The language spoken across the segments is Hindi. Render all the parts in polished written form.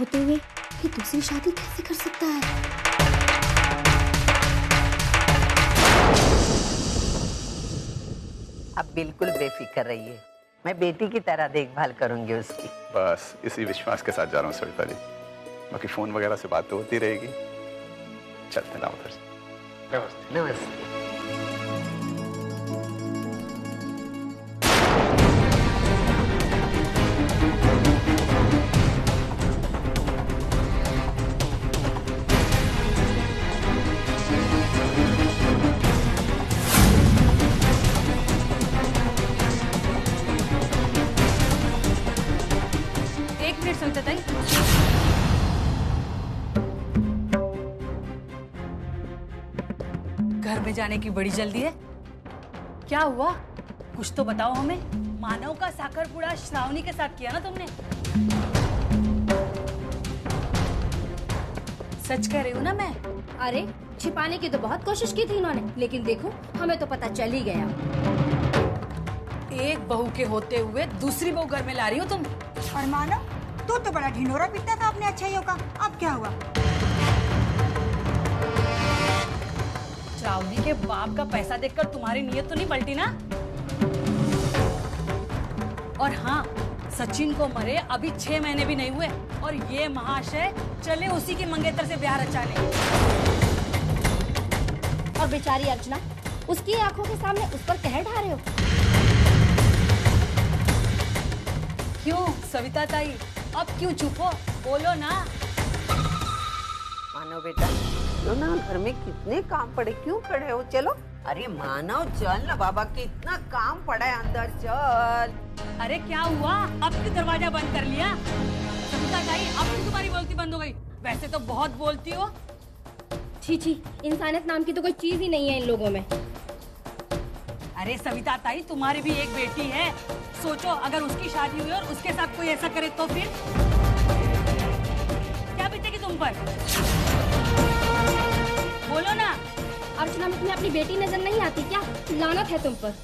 होते हुए ये दूसरी शादी कैसे कर सकता है? आप बिल्कुल बेफिक्र रहिए, मैं बेटी की तरह देखभाल करूंगी उसकी। बस इसी विश्वास के साथ जा रहा हूँ सविता जी। बाकी फोन वगैरह से बात तो होती रहेगी। चलते ना उधर से। नमस्ते। नमस्ते। एक मिनट सविता ताई। घर में जाने की बड़ी जल्दी है, क्या हुआ? कुछ तो बताओ हमें। मानव का साकरपुड़ा श्रावणी के साथ किया ना तुमने? सच कह रही हूँ ना मैं? अरे छिपाने की तो बहुत कोशिश की थी इन्होंने, लेकिन देखो हमें तो पता चल ही गया। एक बहू के होते हुए दूसरी बहू घर में ला रही हो तुम। और मानव, तू तो बड़ा ढिंढोरा पीटता था अपने अच्छाइयों का, अब क्या हुआ? श्रावणी के बाप का पैसा देखकर तुम्हारी नीयत तो नहीं पलटी ना? और हाँ, सचिन को मरे अभी 6 महीने भी नहीं हुए और ये महाशय चले उसी की मंगेतर से ब्याह रचाने। और बेचारी अर्चना, उसकी आंखों के सामने उस पर कहर ढा रहे हो। क्यों सविता ताई, अब क्यों चुप हो? बोलो ना। मानव बेटा, चलो ना, घर में कितने काम पड़े, क्यों खड़े हो? चलो। अरे मानव चल ना, बाबा कितना काम पड़ा है, अंदर चल। अरे क्या हुआ? अब क्यों दरवाजा बंद कर लिया? सविता ताई, अब क्यों तुम्हारी बोलती बंद हो गई? वैसे तो बहुत बोलती हो। छी छी, इंसानियत नाम की तो कोई चीज ही नहीं है इन लोगों में। अरे सविता ताई, तुम्हारी भी एक बेटी है। सोचो अगर उसकी शादी हुई और उसके साथ कोई ऐसा करे तो फिर क्या बीतेगी तुम पर? बोलो ना। अर्चना में तुम्हें अपनी बेटी नजर नहीं आती क्या? लानत है तुम पर।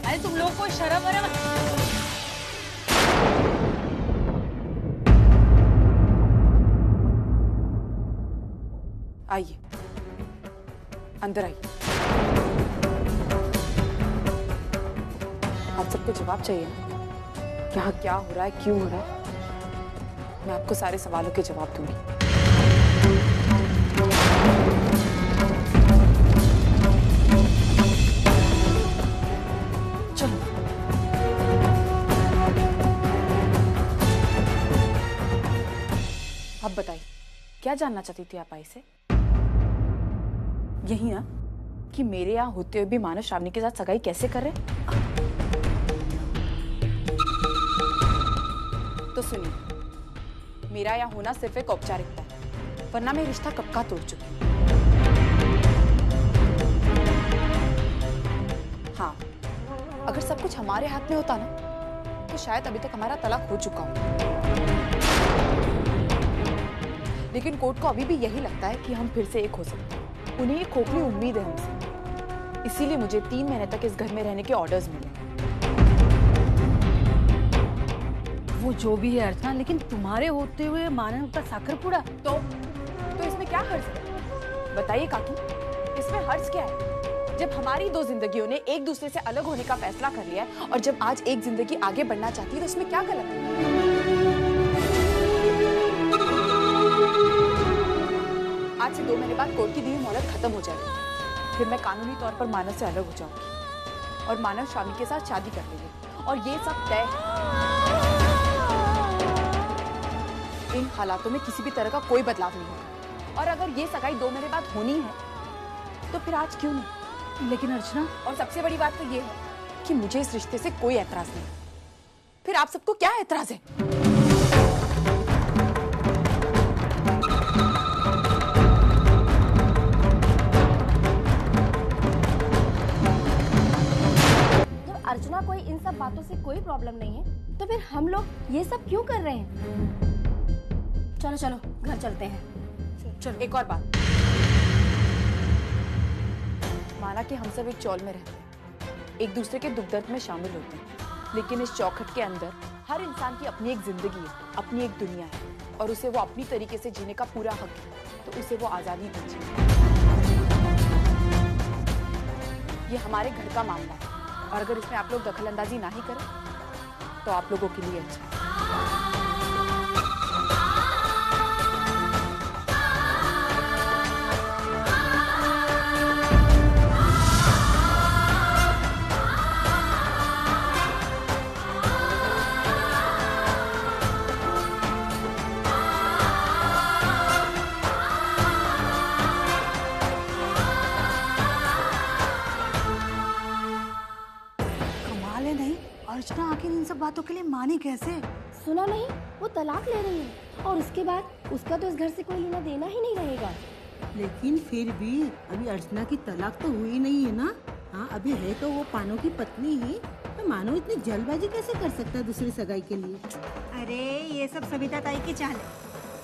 अरे तुम लोग को शर्म वरम। आइए, अंदर आइए। आप सबको जवाब चाहिए ना? यहाँ क्या हो रहा है, क्यों हो रहा है? मैं आपको सारे सवालों के जवाब दूंगी। चलो। अब बताइए, क्या जानना चाहती थी आप आई से? यही ना कि मेरे यहाँ होते हुए भी मानव श्रावणी के साथ सगाई कैसे कर रहे? तो सुनिए, मेरा यहाँ होना सिर्फ एक औपचारिकता है, वरना मैं रिश्ता कब का तोड़ चुकी हूँ। हाँ, अगर सब कुछ हमारे हाथ में होता ना, तो शायद अभी तक हमारा तलाक हो चुका हो। लेकिन कोर्ट को अभी भी यही लगता है कि हम फिर से एक हो सकते हैं। उन्हें एक खोखली उम्मीद है हमसे, इसीलिए मुझे 3 महीने तक इस घर में रहने के ऑर्डर्स मिले। वो जो भी है अर्चना, लेकिन तुम्हारे होते हुए मानव का साकरपुड़ा तो इसमें क्या हर्ज है? बताइए काकी, इसमें हर्ज क्या है? जब हमारी 2 जिंदगियों ने एक दूसरे से अलग होने का फैसला कर लिया है और जब आज एक जिंदगी आगे बढ़ना चाहती है, तो इसमें क्या गलत है? आज से 2 महीने बाद कोर्ट की दी हुई मोहलत खत्म हो जाएगी, फिर मैं कानूनी तौर पर मानव से अलग हो जाऊंगी और मानव श्रावणी के साथ शादी कर लेंगे और ये सब तय है। इन हालातों में किसी भी तरह का कोई बदलाव नहीं होगा और अगर ये सगाई 2 महीने बाद होनी है तो फिर आज क्यों नहीं? लेकिन अर्चना, और सबसे बड़ी बात तो ये है कि मुझे इस रिश्ते से कोई एतराज नहीं। फिर आप सबको क्या एतराज है? बातों से कोई प्रॉब्लम नहीं है तो फिर हम लोग ये सब क्यों कर रहे हैं? चलो चलो घर चलते हैं। चलो एक और बात, माना कि हम सब एक चौल में रहते हैं, एक दूसरे के दुख दर्द में शामिल होते हैं, लेकिन इस चौखट के अंदर हर इंसान की अपनी एक जिंदगी है, अपनी एक दुनिया है और उसे वो अपनी तरीके से जीने का पूरा हक है, तो उसे वो आजादी दीजिए। ये हमारे घर का मामला है और अगर इसमें आप लोग दखल अंदाजी ना ही करें तो आप लोगों के लिए अच्छा है। अर्चना आखिर इन सब बातों के लिए मानी कैसे? सुना नहीं, वो तलाक ले रही है और उसके बाद उसका तो इस घर से कोई लेना देना ही नहीं रहेगा। लेकिन फिर भी अभी अर्चना की तलाक तो हुई नहीं है ना। हाँ, अभी है तो वो पानो की पत्नी ही, तो मानो इतनी जल्दबाजी कैसे कर सकता है दूसरी सगाई के लिए? अरे ये सब सविता ताई की चाल है।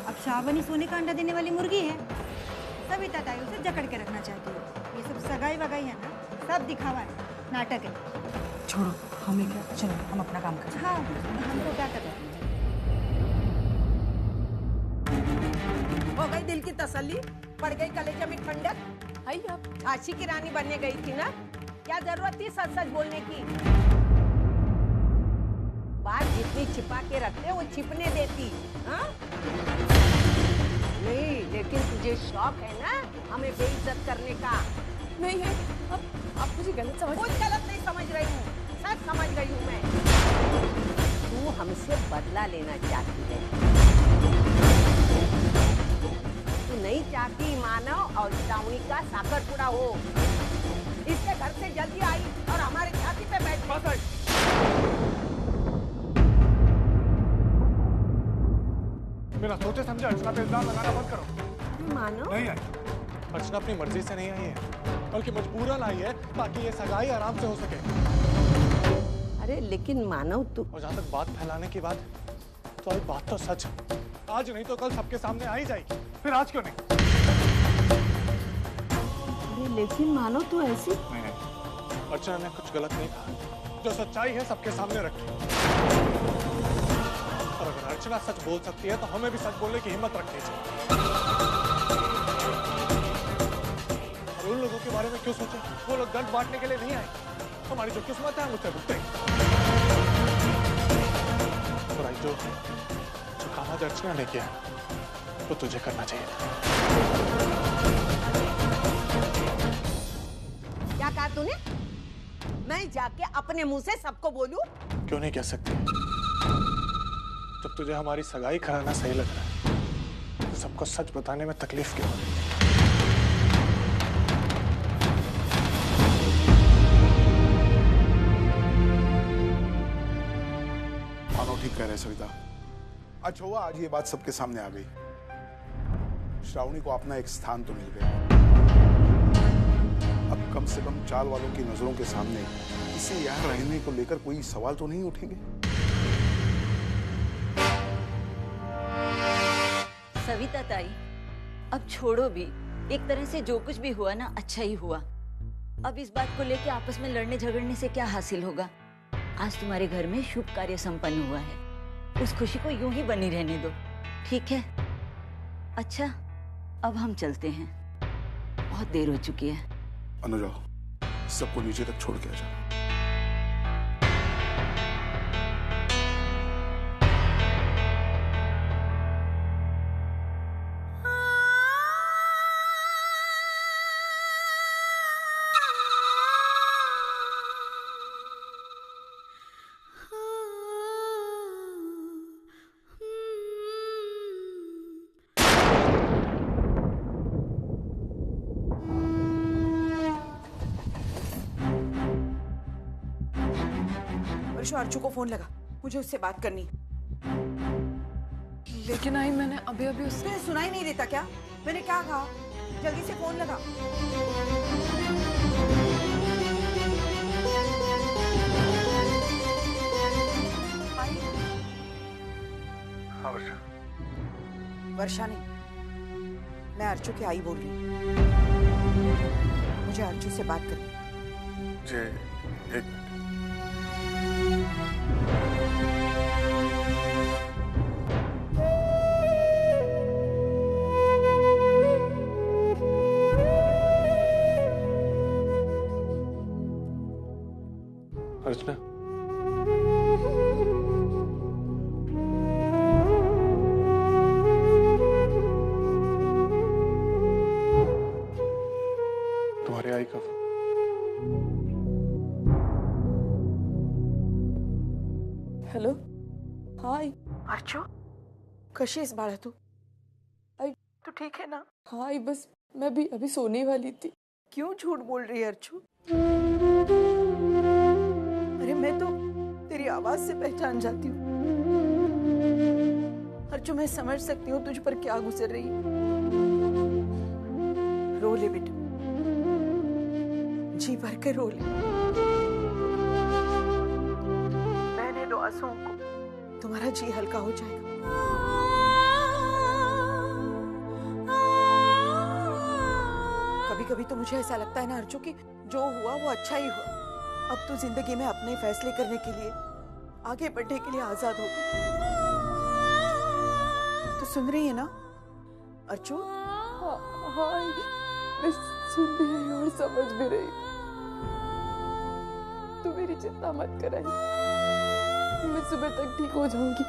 अब श्रावणी सोने का अंडा देने वाली मुर्गी है, सविता ताई उसे जकड़ के रखना चाहती है। ये सब सगाई वगाई है ना, सब दिखावा है, नाटक है। छोड़ो, हमें क्या, चलो हम अपना काम करें। हाँ, हमको क्या करना है? हो गई दिल की तसल्ली, पड़ गई कलेजे में ठंडक। आइए आप। झांसी की रानी बनने गई थी ना, क्या जरूरत थी सच सच बोलने की? बात जितनी छिपा के रखते वो छिपने देती। हाँ? नहीं, लेकिन तुझे शौक है ना हमें बेइज्जत करने का। नहीं है, अब आप मुझे गलत समझ। कुछ गलत नहीं समझ रही हूँ, सच समझ रही हूँ मैं। तू हमसे बदला लेना चाहती है। तू नहीं चाहती मानव और श्रावणी का साकरपुड़ा हो। इसके घर से जल्दी आई और हमारे छाती पे बैठ गई। मेरा सोचे समझे अर्चना पे इल्जाम लगाना बंद करो। मानव नहीं आई, अर्चना अपनी मर्जी से नहीं आई है, बल्कि मजबूरन आई है ताकि ये सगाई आराम से हो सके। अरे लेकिन मानव तू, और जहाँ तक बात फैलाने की बात, तो आज बात तो सच है। आज नहीं तो कल सबके सामने आ ही जाएगी, फिर आज क्यों नहीं? अरे लेकिन मानव तू ऐसी। नहीं, अर्चना ने कुछ गलत नहीं कहा, जो सच्चाई है सबके सामने रखी। और अगर अर्चना सच बोल सकती है तो हमें भी सच बोलने की हिम्मत रखनी चाहिए। और उन लोगों के बारे में क्यों सोचे? वो लोग दर्द बांटने के लिए नहीं आए। हमारी जो किस्मत है हम उससे भुगते हैं। और जो काम आज अर्चना ने किया वो तुझे करना चाहिए था। क्या कहा तूने? मैं जाके अपने मुंह से सबको बोलूं? क्यों नहीं कह सकती? जब तुझे हमारी सगाई कराना सही लग रहा है तो सबको सच बताने में तकलीफ क्यों हो रही है? मानो ठीक कह रहे सविता। अच्छा हुआ आज ये बात सबके सामने आ गई। श्रावणी को अपना एक स्थान तो मिल गया। अब कम से कम चाल वालों की नजरों के सामने इसे यहाँ रहने को लेकर कोई सवाल तो नहीं उठेंगे। सविता ताई, अब छोड़ो भी। एक तरह से जो कुछ भी हुआ ना, अच्छा ही हुआ। अब इस बात को लेके आपस में लड़ने झगड़ने से क्या हासिल होगा? आज तुम्हारे घर में शुभ कार्य संपन्न हुआ है, उस खुशी को यूं ही बनी रहने दो, ठीक है? अच्छा, अब हम चलते हैं, बहुत देर हो चुकी है। अनुजा, सबको नीचे तक छोड़ के आ जा। अर्चू को फोन लगा, मुझे उससे बात करनी। लेकिन आई मैंने अभी अभी उससे। सुनाई नहीं देता क्या? मैंने क्या कहा? जल्दी से फोन लगा। हाँ वर्षा। वर्षा नहीं, मैं अर्चू की आई बोल रही हूँ। मुझे अर्चू से बात करनी है। मुझे एक मिनट। अर्चना, तुम्हारे आई का फोन। हॅलो, हाय अर्चू, कशी आहेस बाळा तू? आई तू ठीक है ना? हाय, बस मैं भी अभी सोने वाली थी। क्यों झूठ बोल रही है अर्चू? अरे मैं तो तेरी आवाज से पहचान जाती हूँ। अर्चू, मैं समझ सकती हूँ तुझ पर क्या गुजर रही है। रो ले बेटा, जी भर के रो ले। मैंने दो आंसुओं को तुम्हारा जी हल्का हो जाएगा। कभी कभी तो मुझे ऐसा लगता है ना अर्चू कि जो हुआ वो अच्छा ही हुआ। अब तू जिंदगी में अपने फैसले करने के लिए, आगे बढ़ने के लिए आजाद होगी। तो सुन रही है ना अर्चू? हाँ, मैं सुन भी रही हूँ और समझ भी रही हूँ। तू मेरी चिंता मत कराई, मैं सुबह तक ठीक हो जाऊंगी।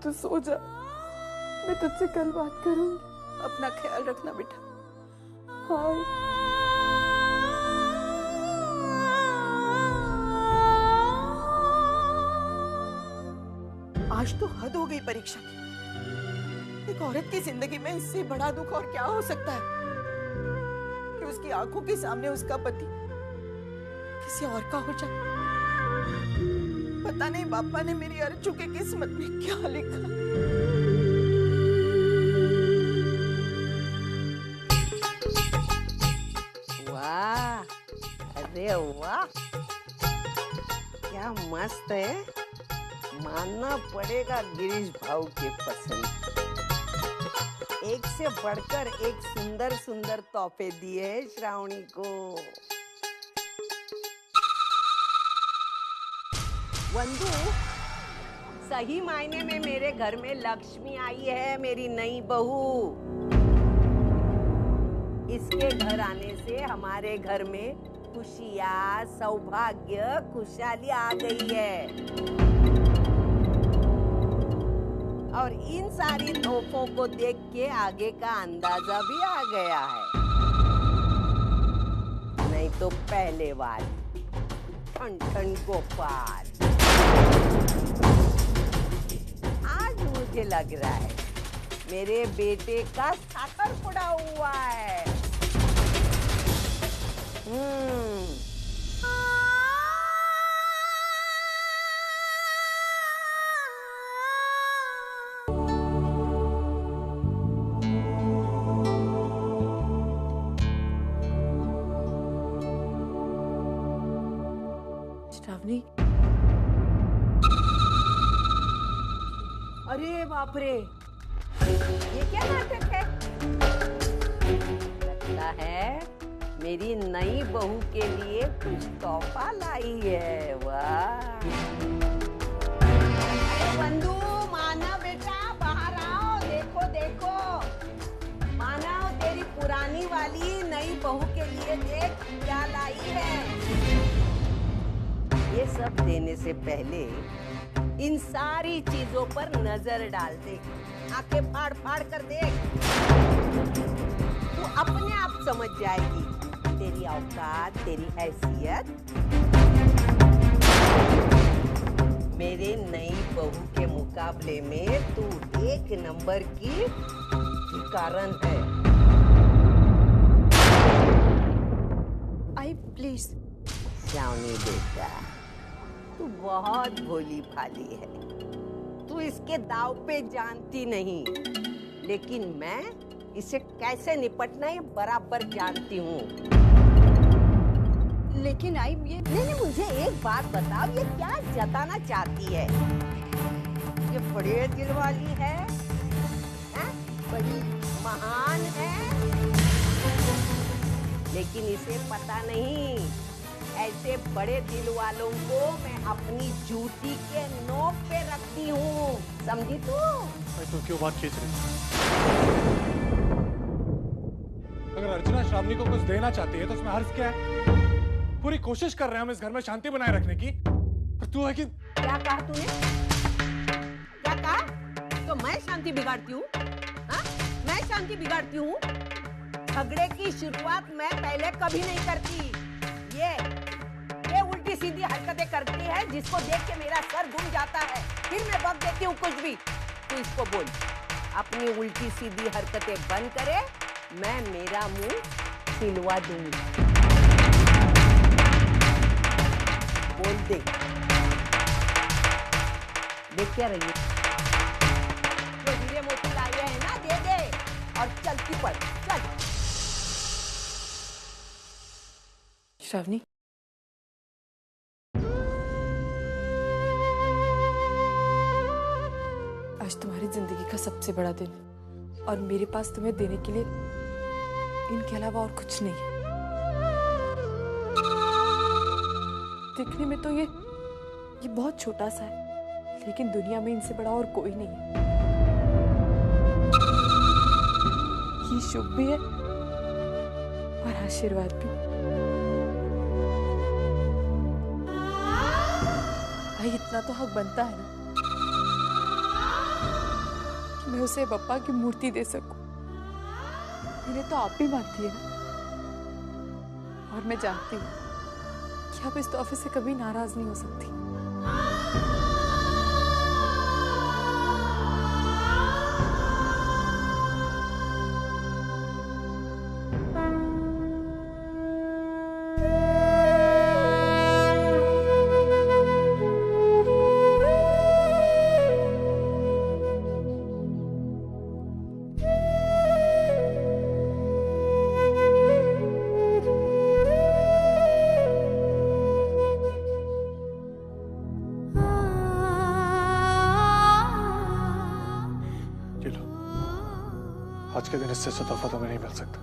तू सो जा, मैं तुझसे कल बात करूंगी। अपना ख्याल रखना बेटा। हाँ। आज तो हद हो गई परीक्षा की। एक औरत की जिंदगी में इससे बड़ा दुख और क्या हो सकता है कि उसकी आंखों के सामने उसका पति किसी और का हो जाए। पता नहीं बापा ने मेरी अर्चू के किस्मत में क्या लिखा। वाह, अरे वाह, क्या मस्त है। मानना पड़ेगा गिरीश भाऊ के पसंद। एक से बढ़कर एक सुंदर सुंदर तोहफे दिए हैं श्रावणी को। वंदू, सही मायने में मेरे घर में लक्ष्मी आई है, मेरी नई बहू। इसके घर आने से हमारे घर में खुशियाँ, सौभाग्य, खुशहाली आ गई है। और इन सारी तोहफों को देख के आगे का अंदाजा भी आ गया है। नहीं तो पहले वाली ठन ठन गोपाल। आज मुझे लग रहा है मेरे बेटे का साकर पड़ा हुआ है। श्रावणी, अरे बाप रे, ये क्या नाटक है? लगता है मेरी नई बहू के लिए कुछ तोहफा लाई है। वाह, अरे बंधु, माना बेटा, बाहर आओ। देखो देखो, माना तेरी पुरानी वाली नई बहू के लिए देख क्या लाई है। ये सब देने से पहले इन सारी चीजों पर नजर डाल दे। आंखें फाड़ फाड़ कर देख, तू अपने आप समझ जाएगी तेरी औकात, तेरी हैसियत। मेरे नई बहू के मुकाबले में तू एक नंबर की कारण है। आई प्लीज। श्रावणी बेटा, तू बहुत भोली भाली है। तू इसके दाव पे जानती नहीं, लेकिन मैं इसे कैसे निपटना है बराबर जानती हूँ। लेकिन आई ये नहीं, मुझे एक बात बताओ, ये क्या जताना चाहती है? ये बड़े दिल वाली है? बड़ी महान है, लेकिन इसे पता नहीं ऐसे बड़े दिल वालों को मैं अपनी जूती के नोक पे रखती हूँ, समझी तू? तो क्यों बात खींच रही? अगर अर्चना श्रावणी को कुछ देना चाहती है तो उसमें हर्ज क्या है? पूरी कोशिश कर रहे हैं हम इस घर में शांति बनाए रखने की, पर तू है कि क्या कहा तूने? क्या कहा? तो मैं शांति बिगाड़ती हूँ? मैं शांति बिगाड़ती हूँ? झगड़े की शुरुआत मैं पहले कभी नहीं करती। ये उल्टी सीधी हरकतें करती है जिसको देख के मेरा सर घूम जाता है, फिर मैं बक देती हूँ कुछ भी। तू इसको बोल अपनी उल्टी सीधी हरकतें बंद करे, मैं मेरा मुंह सिलवा दूंगी। बोल दे क्या रही है? जो हीरे मोती लाए हैं ना, दे दे और चलती पड़, चल। श्रावणी, आज तुम्हारी जिंदगी का सबसे बड़ा दिन और मेरे पास तुम्हें देने के लिए इनके अलावा और कुछ नहीं है। दिखने में तो ये बहुत छोटा सा है, लेकिन दुनिया में इनसे बड़ा और कोई नहीं है। ये शुभ भी है और आशीर्वाद भी। भाई इतना तो हक बनता है ना कि मैं उसे बप्पा की मूर्ति दे सकूं। इन्हें तो आप भी मानती है ना, और मैं जानती हूँ कि आप इस तोहफे से कभी नाराज नहीं हो सकती। आज के दिन इससे तोहफा तो मैं नहीं मिल सकता।